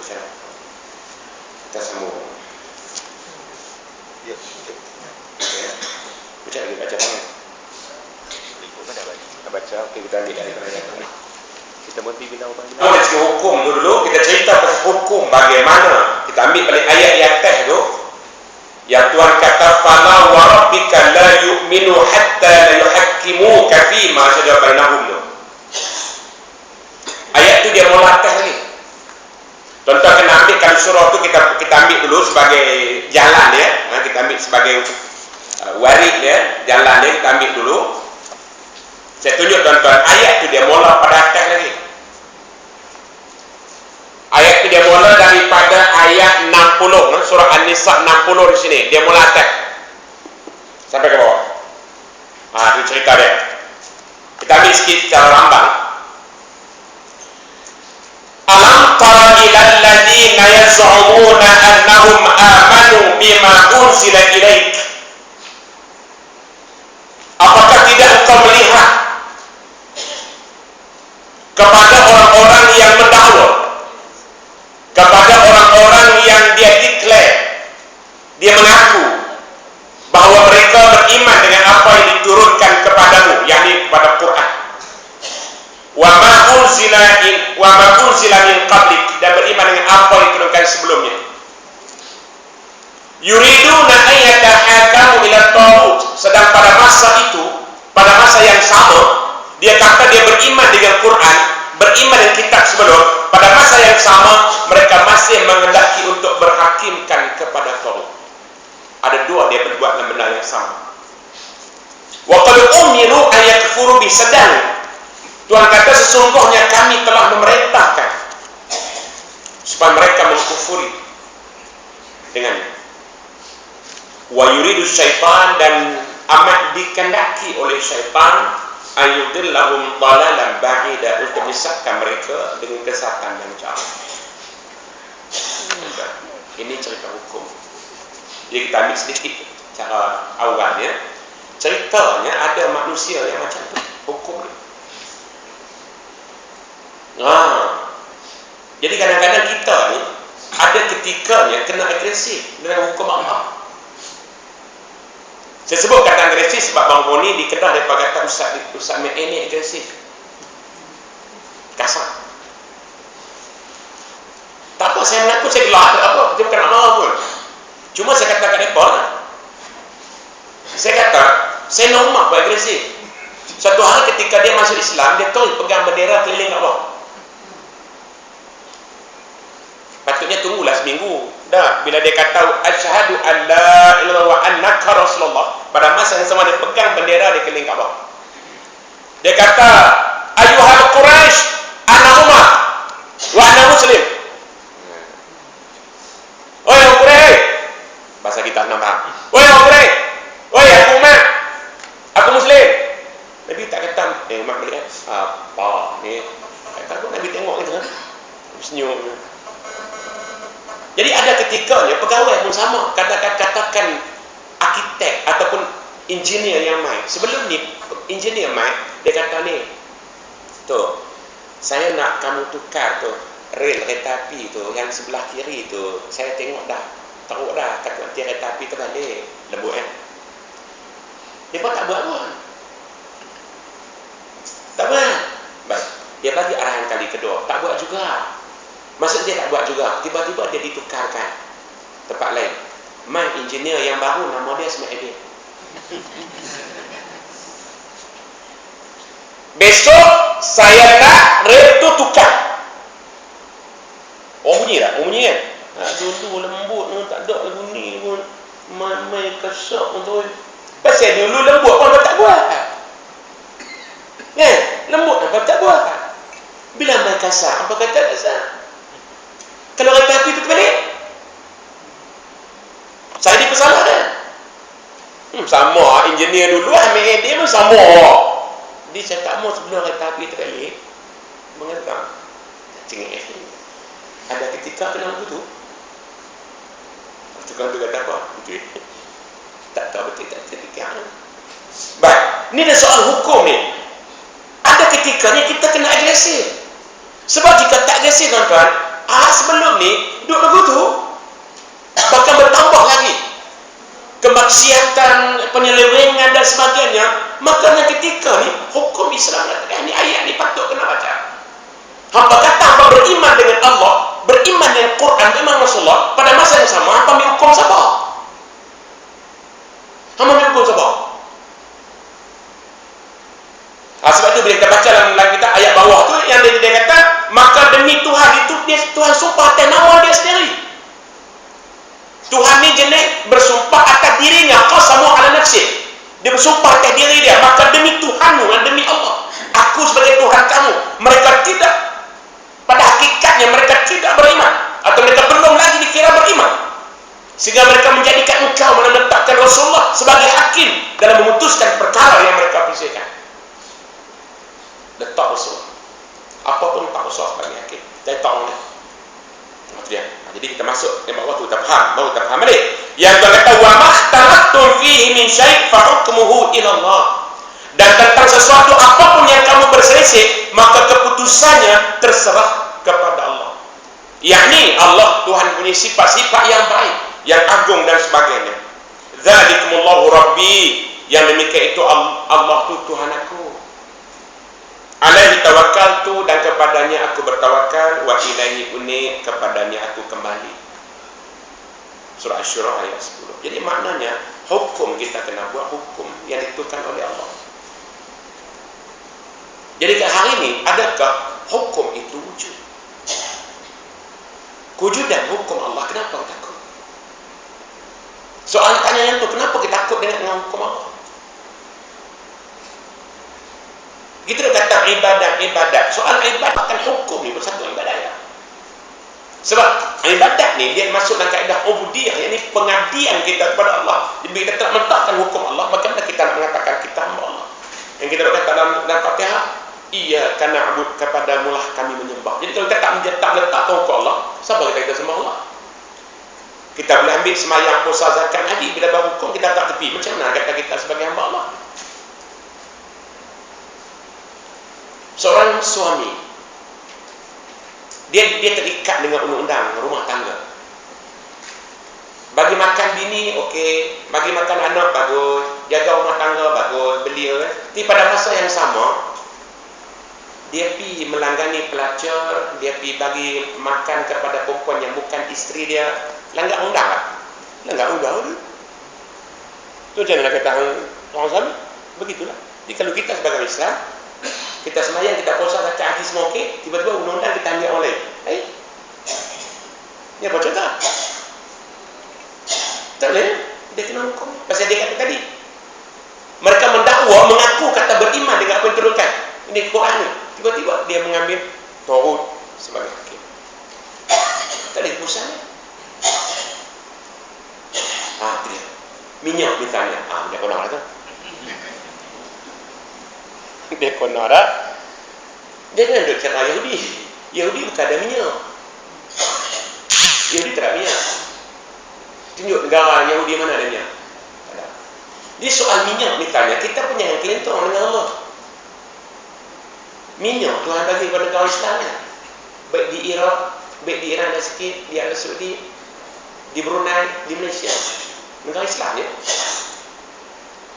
Ustaz. Kita sambung. Ya. Baca lagi, baca banget. Baca, oke, kita ambil dari pertanyaan. Kita berhenti bila apa? Kita cerita hukum dulu, kita cerita pasal hukum bagaimana. Kita ambil balik ayat yang atas tu. Yang Tuhan kata, "Fala wa rabbika la yu'minu hatta la yuhakkimuka fi ma shajara bainahum." Ayat tu dia mula atas lagi. Contoh kena ambil kalau surah tu kita ambil dulu sebagai jalan ya. Kita ambil sebagai warid ya, jalan dia kita ambil dulu. Saya tunjuk tuan-tuan, ayat tu dia mula pada atas lagi. Ayat tu dia mula daripada ayat 60, surah An-Nisa 60 di sini. Dia mula atas sampai ke bawah. Itu cerita dia. Kita ambil sikit secara rambang. Alam tara ilal ladzina yaz'umuna annahum amanu bima unzila ilaik. Apakah tidak engkau melihat kepada orang-orang yang mendahulu, kepada orang-orang yang dia declare, dia mengaku bahawa mereka beriman dengan apa yang diturunkan kepadamu, yakni kepada Quran. Wa ma unzila min qablik, dan beriman dengan apa yang diturunkan sebelumnya. Yuriduna an yatahakamu ila taghut, sedang pada masa itu, pada masa yang sama, dia kata dia beriman dengan Quran, beriman dengan kitab sebelum. Pada masa yang sama, mereka masih menghendaki untuk berhakimkan kepada taghut. Ada dua dia berbuat dalam benda yang sama. Wa qad umiru an yakfuru bi, sedang Tuhan kata sesungguhnya kami telah memerintahkan supaya mereka mengkufuri dengannya. Wa yuridu syaitan, dan amat dikehendaki oleh syaitan ayyudillahum dhalalan ba'ida, untuk menyesatkan mereka dengan kesesatan yang jauh. Ini cerita hukum. Jadi kita ambil sedikit cara awalnya. Ceritanya ada manusia yang macam tu hukum ni. Jadi kadang-kadang kita ni ada ketikanya kena agresif dengan hukum Allah. Saya sebut kata agresif sebab Bang Boni di Kedah dia kata Ustaz ini agresif, kasar. Tak apa, saya mengaku saya gelak, tak apa, dia bukan nak marah pun. Cuma saya kata kat mereka lah. Saya kata saya normal buat agresif. Suatu hari ketika dia masuk Islam, dia terus pegang bendera keliling Allah. Patutnya tunggulah seminggu. Dah, bila dia kata asyhadu an la ilaha illallah wa annaka rasulullah, pada masa yang sama dia pegang bendera di keliling Kaabah. Dia kata, "Ayuhal Quraisy, ana Umar wa ana muslim." Oh ya Quraisy, bahasa kita nak faham. Oh ya Quraisy, oh ya aku Umar, aku muslim. Nabi tak kata, Umar boleh apa ni? Kata Nabi tengok gitu kan. Senyum. Jadi ada ketikanya pegawai pun sama, katakan arkitek ataupun engineer yang main. Sebelum ni engineer main, dia kata ni, tu, saya nak kamu tukar tu rel kereta api tu yang sebelah kiri tu. Saya tengok dah, teruk dah, kata nanti kereta api terbalik, lembut kan? Dia pun tak buat pun. Tak buat. Baik, dia bagi arahan kali kedua, tak buat juga. Maksud dia tak buat juga. Tiba-tiba dia ditukarkan tempat lain. Main engineer yang baru, nama dia Ismail Edin. Besok saya nak rel tu tukar. Bunyi tak? Bunyi kan? Dulu lembut pun tak ada lagu ni pun. Main kesok pun. Pasal dulu lembut pun tak buat. Kan? Lembut apa tak buat. Bila main kasar, apa kata kasar? Kalau kereta api itu terbalik, saya dipersalahkan. Sama engineer dulu, ambil idea pun sama. Jadi saya tak mau sebelum kereta api terbalik mengenang. Cengeng. Ada ketika kena begitu. Tukang tu kata apa? Betul. Tak tahu betul tak terfikir. Baik, ini dah soal hukum ni. Ada ketikanya kita kena agresif. Sebab jika tak agresif tuan-tuan, Sebelum ni duduk begitu, bahkan bertambah lagi kemaksiatan, penyelewengan dan sebagainya. Maka ketika ni hukum Islam ni ayat ni patut kena baca. Hamba kata hamba beriman dengan Allah, beriman dengan Quran, beriman Rasulullah, pada masa yang sama hamba ambil hukum sabar. Hamba ambil hukum sabar. Sebab itu bila kita baca dalam kita ayat bawah tu yang dia kata, maka demi Tuhan itu Tuhan sumpah atas nama dia sendiri. Tuhan ni jenis bersumpah atas dirinya, qasamu ala nafsi. Dia bersumpah atas diri dia, maka demi Tuhanmu dan demi Allah, aku sebagai Tuhan kamu. Mereka tidak, pada hakikatnya mereka tidak beriman, atau mereka belum lagi dikira beriman, sehingga mereka menjadikan engkau menetapkan Rasulullah sebagai hakim dalam memutuskan perkara yang mereka perselisihkan. Letak Rasulullah apapun tak usah sebagai hakim, saya tak boleh. Jadi kita masuk tembak waktu kita faham, baru kita faham balik. Yang kita kata wa makhtalaftum fihi min syai' fa hukmuhu ila Allah. Dan tentang sesuatu apapun yang kamu berselisih, maka keputusannya terserah kepada Allah. Yakni Allah Tuhan punya sifat-sifat yang baik, yang agung dan sebagainya. Dzalikumullahu rabbi, yang demikian itu Allah tu Tuhan aku. Alaihi tawakkaltu, dan kepadanya aku bertawakal, wa ilaihi unib, kepadanya aku kembali. Surah Asy-Syura ayat 10. Jadi maknanya hukum kita kena buat hukum yang ditentukan oleh Allah. Jadi hari ini adakah hukum itu wujud? Kewujudan hukum Allah, kenapa kita takut? Soal tanya yang tu, kenapa kita takut dengan hukum Allah? Kita kata ibadat. Soal ibadat kan hukum ni bersatu ibadat ya. Sebab ibadat ni dia masuk dalam kaedah ubudiyah, yakni pengabdian kita kepada Allah. Jadi kita tak meletakkan hukum Allah, bagaimana kita nak mengatakan kita hamba Allah? Yang kita kata dalam Fatihah, iyyaka na'budu, kepadamulah kami menyembah. Jadi kalau kita tak meletakkan hukum Allah, siapa kita sembah Allah? Kita boleh ambil semayang, puasa, zakat, haji, bila berhukum kita tak tepi. Macam mana kata kita sebagai hamba Allah? Seorang suami, dia terikat dengan undang-undang rumah tangga. Bagi makan bini, okey. Bagi makan anak, bagus. Jaga rumah tangga, bagus. Belia, kan? Tapi pada masa yang sama, dia pergi melanggani pelacur, dia pergi bagi makan kepada perempuan yang bukan isteri dia. Langgar undang tak? Langgar undang tu. Tu janganlah kata orang suami. Begitulah. Jadi kalau kita sebagai Islam, kita semayang, kita puasa, zakat, haji semua okey, tiba-tiba undang-undang kita ambil orang lain. Ni apa contoh? Tak boleh. Dia kena hukum. Pasal dia kata tadi, mereka mendakwa, mengaku kata beriman dengan apa yang turunkan. Ini Quran ni. Tiba-tiba dia mengambil Taurut sebagai hakim. Tak boleh pusatnya. Dia minyak misalnya. Minyak konar tu. Dia konar dah. Dia kan duduk cara Yahudi. Yahudi bukan ada minyak. Yahudi tak ada minyak. Tunjuk negara Yahudi mana ada minyak. Ada. Dia soal minyak misalnya, kita punya yang kelentong dengan Allah. Minyak Tuhan bagi kepada negara Islam kan? Baik di Iraq, baik di Iran ada sikit, di Arab Saudi, di Brunei, di Malaysia. Negara Islam ya.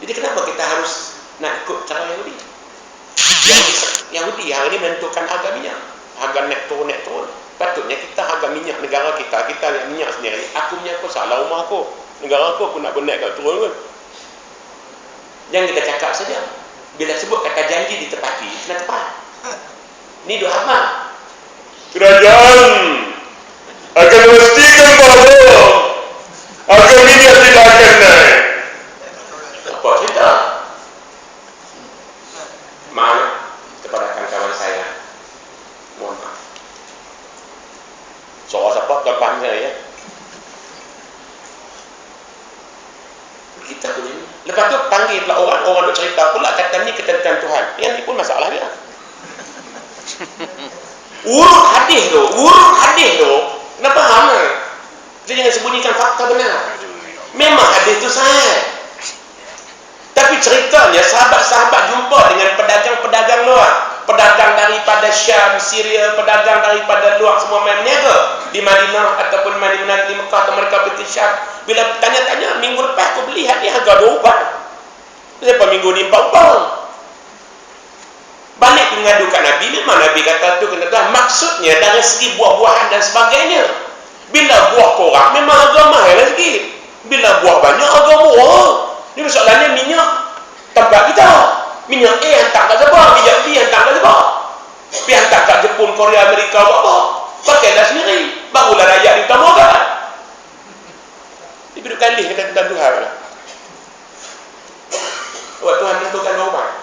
Jadi kenapa kita harus nak ikut cara Yahudi? Yahudi hari ini menentukan harga minyak. Harga naik turun. Patutnya kita harga minyak negara kita lihat minyak sendiri. Aku punya apa salah rumah aku. Negara aku nak naik kat turun kan. Jangan kita cakap saja. Bila sebut kata janji ditepati, kena tepat. Ini doa apa? Kerajaan akan memastikan bahawa harga minyak tidak akan naik. Apa cerita? Maaf kepada kawan-kawan saya. Mohon maaf. Soal siapa tuan saya ya. Kita punya. Lepas tu panggil pula orang nak cerita pula kata ni ketentuan Tuhan. Yang ni pun masalah dia. Urut hadis tu, kenapa faham? Kita jangan sembunyikan fakta benar. Memang hadis tu sahih. Tapi ceritanya sahabat-sahabat jumpa dengan pedagang-pedagang luar, pedagang daripada Syam, Syria, pedagang daripada luar semua main berniaga. di Madinah ataupun Madinah di Mekah atau mereka bertisyak, bila tanya-tanya minggu lepas aku beli hadiah harga 2 ubat. Kenapa minggu ni 4 ubat? Balik mengadu kat Nabi, memang Nabi kata tu kena tahu maksudnya dari segi buah-buahan dan sebagainya. Bila buah korang memang harga mahal lagi. Bila buah banyak harga murah. Ni masalahnya minyak tempat kita. Minyak A hantar kat Sabah, minyak B hantar kat Sabah. Pergi hantar kat Jepun, Korea, Amerika, apa-apa. Pakailah sendiri. Barulah rakyat ditamakan. Dia duduk kalih kata tentang Tuhan lah. Buat Tuhan tentukan orang.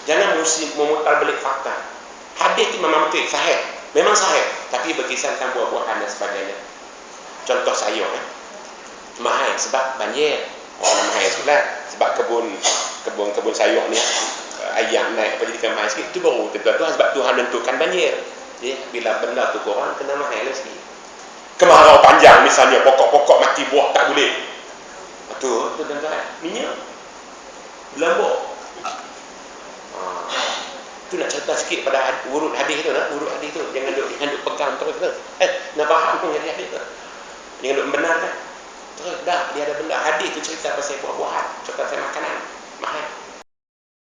Jangan memutar balik fakta. Hadis itu memang betul, sahih. Memang sahih. Tapi berkisahkan buah-buahan dan sebagainya. Contoh sayur. Mahal sebab banjir. Orang mahal sebelah. Sebab kebun sayur ni ayam naik apa jadi mahal sikit. Itu baru tentu-tentu sebab Tuhan tentukan banjir. Jadi bila benda tu korang kena mahal sikit. Kemarau panjang misalnya pokok-pokok mati buah tak boleh. Betul tuan-tuan. Minyak belambuk. Tu nak cerita sikit pada urut hadis tu, urut hadis tu jangan duk pegang terus tu. Nak faham pun hadis tu. Jangan duk membenarkan. Terus dah dia ada benda hadis tu cerita pasal buah-buahan, cerita pasal makanan. Mahal.